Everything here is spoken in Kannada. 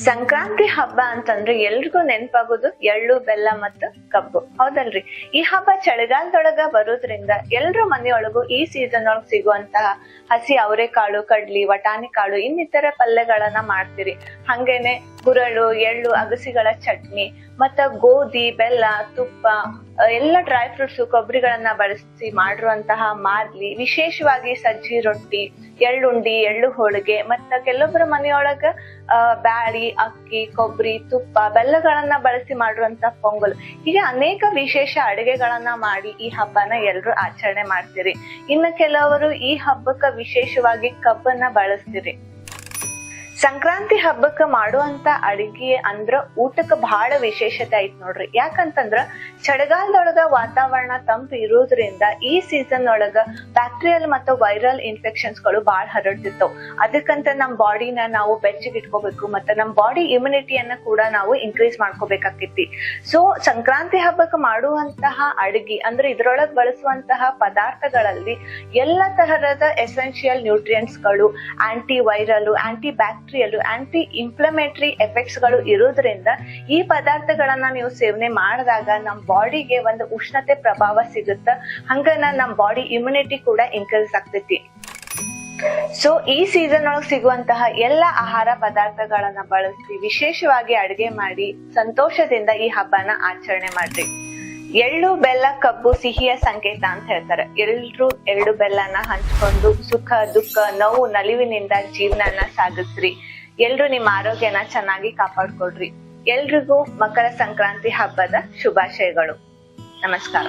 ಸಂಕ್ರಾಂತಿ ಹಬ್ಬ ಅಂತಂದ್ರೆ ಎಲ್ರಿಗೂ ನೆನಪಾಗೋದು ಎಳ್ಳು ಬೆಲ್ಲ ಮತ್ತು ಕಬ್ಬು, ಹೌದಲ್ರಿ? ಈ ಹಬ್ಬ ಚಳಿಗಾಲದೊಳಗ ಬರೋದ್ರಿಂದ ಎಲ್ರ ಮನೆಯೊಳಗು ಈ ಸೀಸನ್ ಒಳಗ್ ಸಿಗುವಂತಹ ಹಸಿ ಅವರೆಕಾಳು, ಕಡ್ಲಿ, ವಟಾಣಿ ಕಾಳು ಇನ್ನಿತರ ಪಲ್ಯಗಳನ್ನ ಮಾಡ್ತೀರಿ. ಹಂಗೇನೆ ಗುರಳು, ಎಳ್ಳು, ಅಗಸಿಗಳ ಚಟ್ನಿ, ಮತ್ತ ಗೋಧಿ, ಬೆಲ್ಲ, ತುಪ್ಪ, ಎಲ್ಲ ಡ್ರೈ ಫ್ರೂಟ್ಸ್, ಕೊಬ್ಬರಿಗಳನ್ನ ಬಳಸಿ ಮಾಡಿರುವಂತಹ ಮಾದ್ಲಿ, ವಿಶೇಷವಾಗಿ ಸಜ್ಜಿ ರೊಟ್ಟಿ, ಎಳ್ಳುಂಡಿ, ಎಳ್ಳು ಹೋಳಿಗೆ, ಮತ್ತ ಕೆಲವೊಬ್ಬರ ಮನೆಯೊಳಗ ಬ್ಯಾಳಿ, ಅಕ್ಕಿ, ಕೊಬ್ಬರಿ, ತುಪ್ಪ, ಬೆಲ್ಲಗಳನ್ನ ಬಳಸಿ ಮಾಡಿರುವಂತ ಪೊಂಗಲ್, ಹೀಗೆ ಅನೇಕ ವಿಶೇಷ ಅಡುಗೆಗಳನ್ನ ಮಾಡಿ ಈ ಹಬ್ಬನ ಎಲ್ರು ಆಚರಣೆ ಮಾಡ್ತೀರಿ. ಇನ್ನು ಕೆಲವರು ಈ ಹಬ್ಬಕ್ಕ ವಿಶೇಷವಾಗಿ ಕಬ್ಬನ್ನ ಬಳಸ್ತೀರಿ. ಸಂಕ್ರಾಂತಿ ಹಬ್ಬಕ್ಕ ಮಾಡುವಂತ ಅಡಿಗೆ ಅಂದ್ರ ಊಟಕ್ಕ ಬಹಳ ವಿಶೇಷತೆ ಐತ್ ನೋಡ್ರಿ. ಯಾಕಂತಂದ್ರ ಚಳಿಗಾಲದೊಳಗ ವಾತಾವರಣ ತಂಪು ಇರೋದ್ರಿಂದ ಈ ಸೀಸನ್ ಒಳಗ ಬ್ಯಾಕ್ಟೀರಿಯಲ್ ಮತ್ತು ವೈರಲ್ ಇನ್ಫೆಕ್ಷನ್ಸ್ ಗಳು ಬಹಳ ಹರಡ್ತಿರ್ತಾವ್. ಅದಕ್ಕಂತ ನಮ್ ಬಾಡಿನ ನಾವು ಬೆಚ್ಚಗೆ ಇಟ್ಕೋಬೇಕು, ಮತ್ತೆ ನಮ್ ಬಾಡಿ ಇಮ್ಯುನಿಟಿಯನ್ನ ಕೂಡ ನಾವು ಇನ್ಕ್ರೀಸ್ ಮಾಡ್ಕೋಬೇಕಾಗ್ತೈತಿ. ಸೊ ಸಂಕ್ರಾಂತಿ ಹಬ್ಬಕ್ಕೆ ಮಾಡುವಂತಹ ಅಡಿಗೆ ಅಂದ್ರೆ ಇದ್ರೊಳಗ್ ಬಳಸುವಂತಹ ಪದಾರ್ಥಗಳಲ್ಲಿ ಎಲ್ಲ ತರಹದ ಎಸೆನ್ಷಿಯಲ್ ನ್ಯೂಟ್ರಿಯೆಂಟ್ಸ್ ಗಳು, anti viral, anti bacterial, aunty inflammatory effects ಗಳು ಇರೋದ್ರಿಂದ ಈ ಪದಾರ್ಥಗಳನ್ನ ನೀವು ಸೇವನೆ ಮಾಡಿದಾಗ ನಮ್ ಬಾಡಿಗೆ ಒಂದು ಉಷ್ಣತೆ ಪ್ರಭಾವ ಸಿಗುತ್ತ, ಹಂಗನ ನಮ್ ಬಾಡಿ ಇಮ್ಯುನಿಟಿ ಕೂಡ ಇನ್ಕ್ರೀಸ್ ಆಗ್ತೈತಿ. ಸೊ ಈ ಸೀಸನ್ ಒಳಗ್ ಸಿಗುವಂತಹ ಎಲ್ಲ ಆಹಾರ ಪದಾರ್ಥಗಳನ್ನ ಬಳಸಿ ವಿಶೇಷವಾಗಿ ಅಡಿಗೆ ಮಾಡಿ ಸಂತೋಷದಿಂದ ಈ ಹಬ್ಬನ ಆಚರಣೆ ಮಾಡ್ರಿ. ಎಳ್ಳು, ಬೆಲ್ಲ, ಕಬ್ಬು ಸಿಹಿಯ ಸಂಕೇತ ಅಂತ ಹೇಳ್ತಾರೆ. ಎಲ್ರು ಎಳ್ಳು ಬೆಲ್ಲನ ಹಂಚ್ಕೊಂಡು ಸುಖ, ದುಃಖ, ನೋವು, ನಲಿವಿನಿಂದ ಜೀವನನ ಸಾಗಿಸ್ರಿ. ಎಲ್ರು ನಿಮ್ಮ ಆರೋಗ್ಯನ ಚೆನ್ನಾಗಿ ಕಾಪಾಡ್ಕೊಳ್ರಿ. ಎಲ್ರಿಗೂ ಮಕರ ಸಂಕ್ರಾಂತಿ ಹಬ್ಬದ ಶುಭಾಶಯಗಳು. ನಮಸ್ಕಾರ.